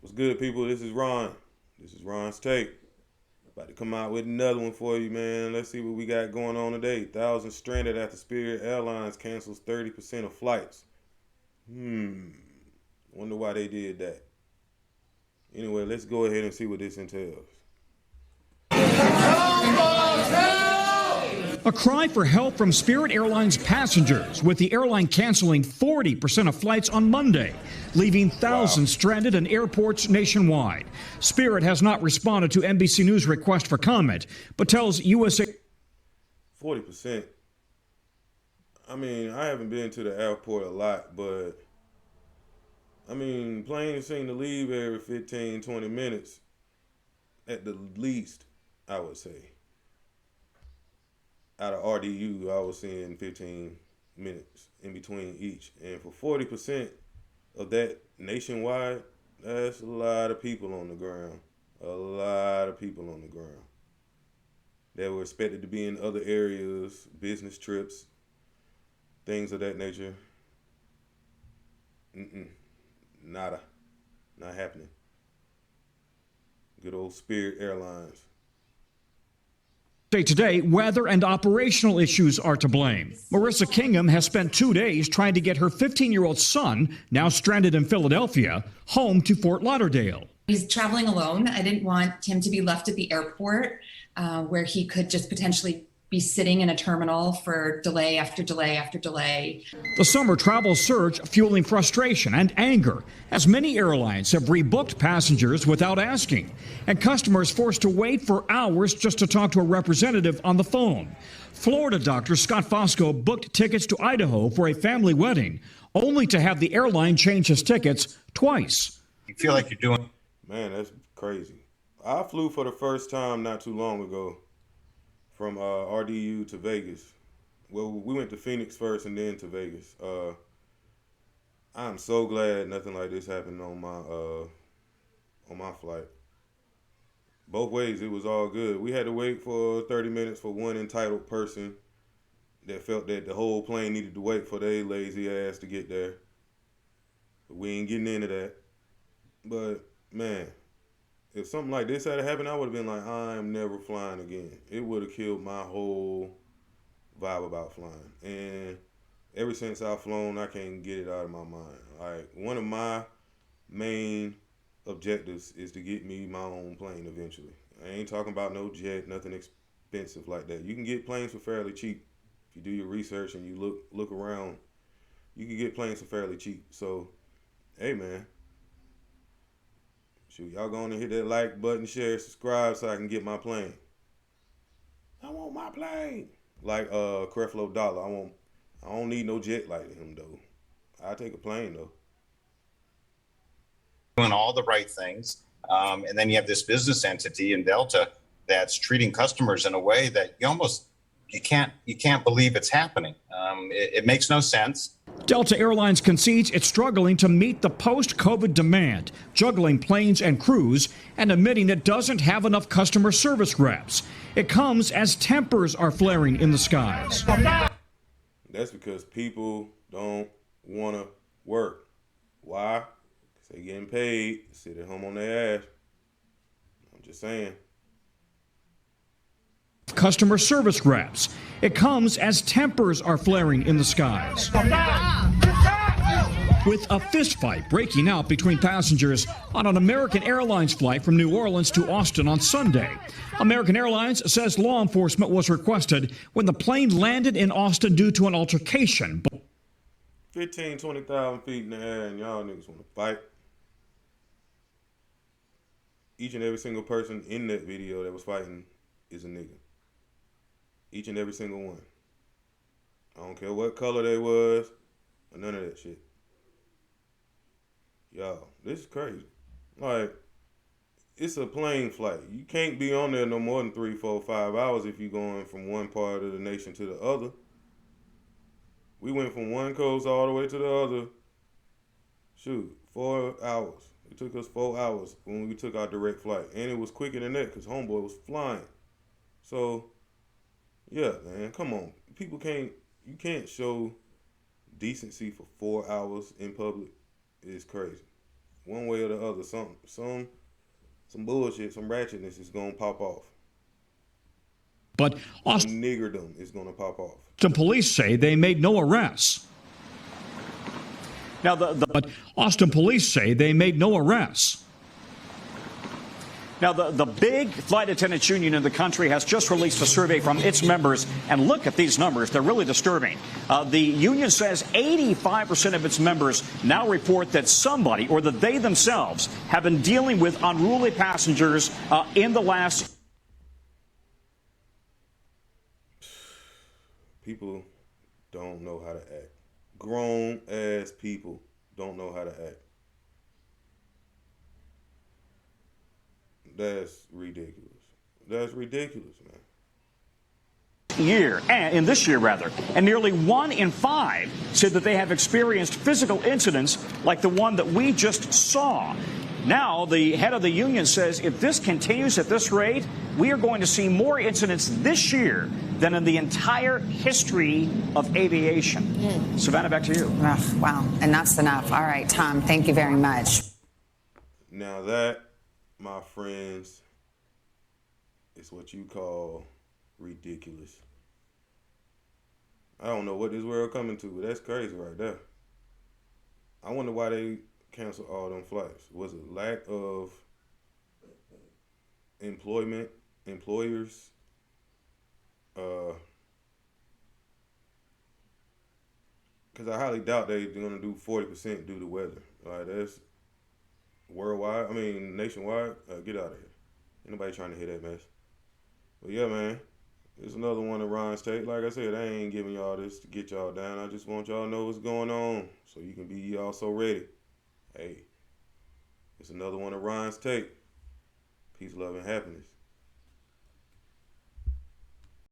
What's good, people? This is Ron. This is Ron's Take. About to come out with another one for you, man. Let's see what we got going on today. Thousands stranded after Spirit Airlines cancels 30% of flights. Wonder why they did that. Anyway, let's go ahead and see what this entails. A cry for help from Spirit Airlines passengers, with the airline canceling 40% of flights on Monday, leaving thousands stranded in airports nationwide. Spirit has not responded to NBC News' request for comment, but tells USA 40%. I mean, I haven't been to the airport a lot, but I mean, planes seem to leave every 15, 20 minutes at the least, I would say. Out of RDU, I was seeing 15 minutes in between each. And for 40% of that nationwide, that's a lot of people on the ground. A lot of people on the ground that were expected to be in other areas, business trips, things of that nature. Nada. Not happening. Good old Spirit Airlines. Today, weather and operational issues are to blame. Marissa Kingham has spent 2 days trying to get her 15-year-old son, now stranded in Philadelphia, home to Fort Lauderdale. He's traveling alone. I didn't want him to be left at the airport where he could just potentially be sitting in a terminal for delay after delay after delay. The summer travel surge fueling frustration and anger as many airlines have rebooked passengers without asking, and customers forced to wait for hours just to talk to a representative on the phone. Florida doctor Scott Fosco booked tickets to Idaho for a family wedding, only to have the airline change his tickets twice. You feel like you're doing... Man, that's crazy. I flew for the first time not too long ago from RDU to Vegas. Well, we went to Phoenix first and then to Vegas. I'm so glad nothing like this happened on my flight. Both ways, it was all good. We had to wait for 30 minutes for one entitled person that felt that the whole plane needed to wait for their lazy ass to get there. But we ain't getting into that. But, man, if something like this had happened, I would have been like, I'm never flying again. It would have killed my whole vibe about flying. And ever since I've flown, I can't get it out of my mind. Like, one of my main objectives is to get me my own plane eventually. I ain't talking about no jet, nothing expensive like that. You can get planes for fairly cheap. If you do your research and you look around, you can get planes for fairly cheap. So, hey, man. Shoot, y'all go on and hit that like button, share, subscribe so I can get my plane. I want my plane. Like Creflo Dollar. I don't need no jet like him though. I'll take a plane though. Doing all the right things. And then you have this business entity in Delta that's treating customers in a way that you can't believe it's happening. It makes no sense. Delta Airlines concedes it's struggling to meet the post-COVID demand, juggling planes and crews, and admitting it doesn't have enough customer service reps. It comes as tempers are flaring in the skies. That's because people don't want to work. Why? Because they're getting paid, sit at home on their ass. I'm just saying. Customer service reps. It comes as tempers are flaring in the skies. With a fistfight breaking out between passengers on an American Airlines flight from New Orleans to Austin on Sunday. American Airlines says law enforcement was requested when the plane landed in Austin due to an altercation. 15, 20,000 feet in the air and y'all niggas want to fight. Each and every single person in that video that was fighting is a nigga. Each and every single one. I don't care what color they was or none of that shit. Y'all, this is crazy. Like, it's a plane flight. You can't be on there no more than 3, 4, 5 hours if you're going from one part of the nation to the other. We went from one coast all the way to the other. Shoot, 4 hours. It took us 4 hours when we took our direct flight. And it was quicker than that because homeboy was flying. So, yeah, man, come on. You can't show decency for 4 hours in public. It's crazy. one way or the other. Some bullshit, some ratchetness is gonna pop off. But Some niggerdom is gonna pop off. Austin police say they made no arrests. Now, but Austin police say they made no arrests. Now, the big flight attendants union in the country has just released a survey from its members, and look at these numbers. They're really disturbing. The union says 85% of its members now report that somebody or that they themselves have been dealing with unruly passengers in the last. People don't know how to act. Grown ass people don't know how to act. That's ridiculous. That's ridiculous, man. In this year, and nearly 1 in 5 said that they have experienced physical incidents like the one that we just saw. Now, the head of the union says if this continues at this rate, we are going to see more incidents this year than in the entire history of aviation. Savannah, back to you. Ugh, wow, enough's enough. All right, Tom, thank you very much. Now that, my friends, is what you call ridiculous. I don't know what this world coming to, but that's crazy right there. I wonder why they canceled all them flights. Was it lack of employers? Because I highly doubt they're going to do 40% due to weather. Like, that's worldwide. I mean, nationwide. Get out of here. Ain't nobody trying to hear that mess. But yeah, man. It's another one of Ron's take. Like I said, I ain't giving y'all this to get y'all down. I just want y'all to know what's going on so you can be also ready. Hey, it's another one of Ron's take. Peace, love, and happiness.